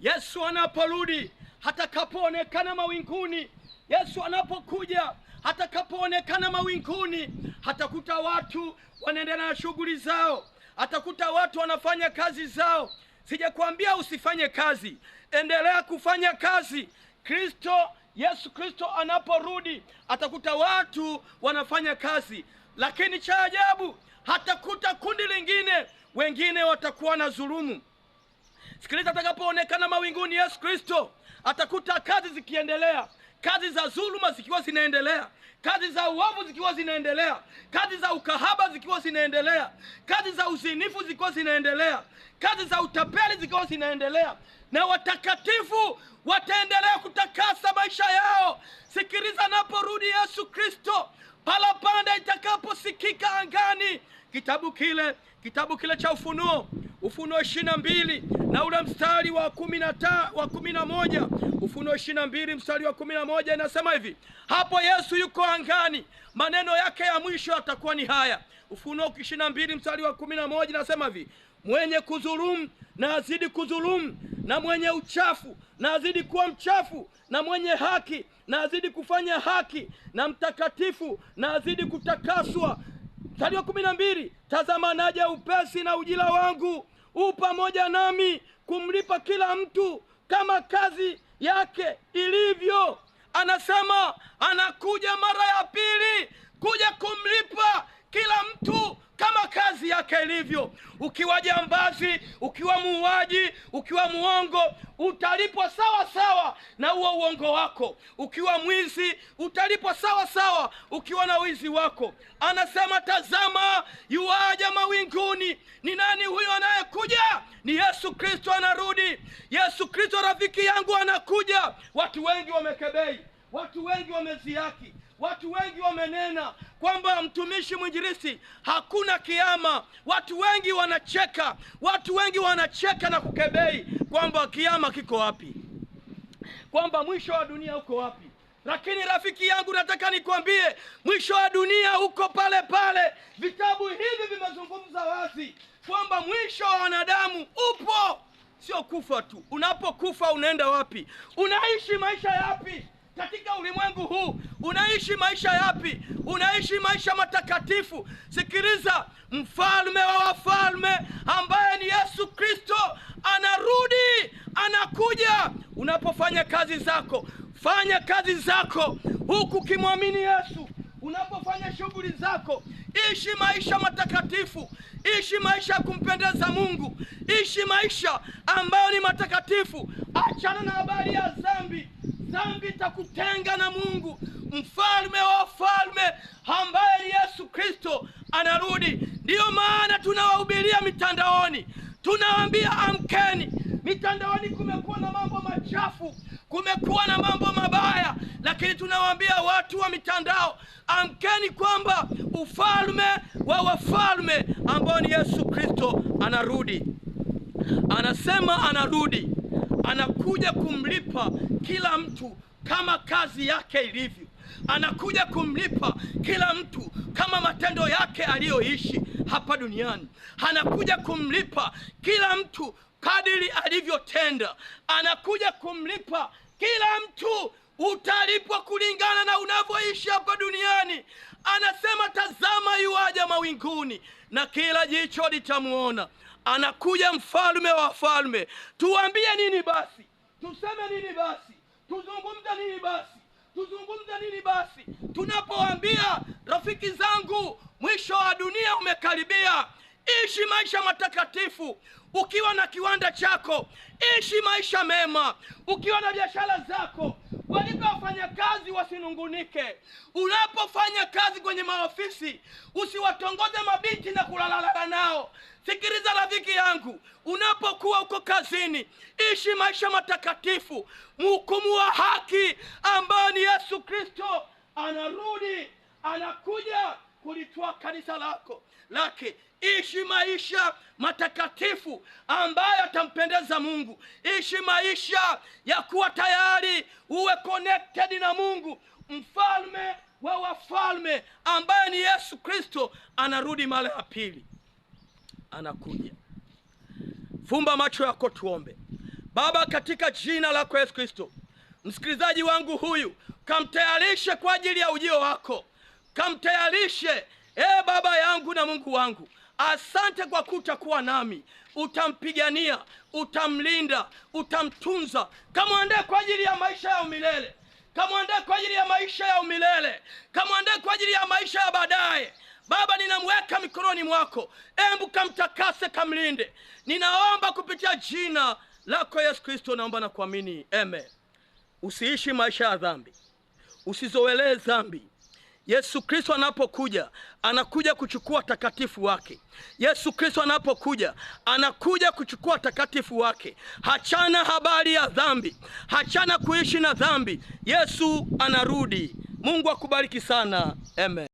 Yesu anaporudi, hatakapoonekana mawinguni, Yesu anapokuja, hatakapoonekana mawinguni, hatakuta watu wanaendelea na shughuli zao, hatakuta watu wanafanya kazi zao. Sijakwambia usifanye kazi, endelea kufanya kazi. Yesu Kristo anaporudi, atakuta watu wanafanya kazi. Lakini cha ajabu, hatakuta kundi lingine, wengine watakuwa na dhulumu. Sikiliza, atakapoonekana mawinguni Yesu Kristo, atakuta kazi zikiendelea, kazi za dhuluma zikiwa zinaendelea, kazi za uovu zikiwa zinaendelea, kazi za ukahaba zikiwa zinaendelea, kazi za uzinifu zikiwa zinaendelea, kazi za utapeli zikiwa zinaendelea, na watakatifu wataendelea kutakasa maisha yao. Sikiliza, anaporudi Yesu Kristo, parapanda itakaposikika angani. Kitabu kile cha Ufunuo 22 na ule mstari wa 11, Ufunuo 22 mstari wa 11 inasema hivi: hapo Yesu yuko angani, maneno yake ya mwisho atakuwa ni haya. Ufunuo 22 mstari wa 11 inasema hivi: mwenye kudhulumu na azidi kudhulumu, na mwenye uchafu na azidi kuwa mchafu, na mwenye haki na azidi kufanya haki, na mtakatifu na azidi kutakaswa. Mstari wa 12, tazama naja upesi, na ujira wangu pamoja nami kumlipa kila mtu kama kazi yake ilivyo. Anasema anakuja mara ya pili kuja kumlipa kila mtu kama kazi yake ilivyo. Ukiwa jambazi, ukiwa muuaji, ukiwa muongo, utalipwa sawa sawa na huo uongo wako. Ukiwa mwizi, utalipwa sawa sawa ukiwa na wizi wako. Anasema tazama yuaja mawinguni. Ni nani huyo anayekuja? Ni Yesu Kristo anarudi. Yesu Kristo rafiki yangu anakuja. Watu wengi wamekebei, watu wengi wameziaki, watu wengi wamenena kwamba mtumishi mwinjilisti hakuna kiama. Watu wengi wanacheka, watu wengi wanacheka na kukebei kwamba kiama kiko wapi, kwamba mwisho wa dunia uko wapi. Lakini rafiki yangu, nataka nikwambie mwisho wa dunia uko pale pale. Vitabu hivi vimezungumza wazi kwamba mwisho wa wanadamu upo, sio kufa tu. Unapokufa unaenda wapi? Unaishi maisha yapi katika ulimwengu huu? Unaishi maisha yapi? Unaishi maisha matakatifu. Sikiliza, mfalme wa wafalme ambaye ni Yesu Kristo anarudi, anakuja. Unapofanya kazi zako, fanya kazi zako huku kimwamini Yesu. Unapofanya shughuli zako, ishi maisha matakatifu, ishi maisha ya kumpendeza Mungu, ishi maisha ambayo ni matakatifu. Achana na habari ya dhambi. Dhambi itakutenga na Mungu. Mfalme wa wafalme ambaye ni Yesu Kristo anarudi. Ndiyo maana tunawahubiria mitandaoni, tunawaambia amkeni. Mitandaoni kumekuwa na mambo machafu, kumekuwa na mambo mabaya, lakini tunawaambia watu wa mitandao, amkeni kwamba ufalme wa wafalme ambao ni Yesu Kristo anarudi. Anasema anarudi, anakuja kumlipa kila mtu kama kazi yake ilivyo. Anakuja kumlipa kila mtu kama matendo yake aliyoishi hapa duniani. Anakuja kumlipa kila mtu kadiri alivyotenda. Anakuja kumlipa kila mtu. Utalipwa kulingana na unavyoishi hapa duniani. Anasema tazama yuaja mawinguni, na kila jicho litamuona. Anakuja mfalme wa wafalme. Tuambie nini basi? Tuseme nini basi? Tuzungumze nini basi? Tuzungumze nini basi? Tunapoambia rafiki zangu mwisho wa dunia umekaribia, ishi maisha matakatifu. Ukiwa na kiwanda chako, ishi maisha mema. Ukiwa na biashara zako, walipe wafanyakazi wasinungunike. Unapofanya kazi kwenye maofisi, usiwatongoze mabinti na kulalala nao. Sikiliza rafiki yangu, unapokuwa uko kazini, ishi maisha matakatifu. Mhukumu wa haki ambaye ni Yesu Kristo anarudi, anakuja kulitoa kanisa lake. Ishi maisha matakatifu ambayo atampendeza Mungu. Ishi maisha ya kuwa tayari uwe connected na Mungu. Mfalme wa wafalme ambaye ni Yesu Kristo anarudi mara ya pili. Anakuja. Fumba macho yako tuombe. Baba, katika jina lako Yesu Kristo, msikilizaji wangu huyu kamtayarishe kwa ajili ya ujio wako, kamtayarishe. Baba yangu na Mungu wangu, asante kwa kutakuwa nami, utampigania, utamlinda, utamtunza. Kamwandae kwa ajili ya maisha ya umilele, kamwandae kwa ajili ya maisha ya umilele, kamwandae kwa ajili ya maisha ya baadaye. Baba, ninamweka mikononi mwako, embu kamtakase, kamlinde. Ninaomba kupitia jina lako Yesu Kristo, naomba na kuamini, amen. Usiishi maisha ya dhambi, usizoelee dhambi. Yesu Kristo anapokuja, anakuja kuchukua takatifu wake. Yesu Kristo anapokuja, anakuja kuchukua takatifu wake. Hachana habari ya dhambi, hachana kuishi na dhambi. Yesu anarudi. Mungu akubariki sana, amen.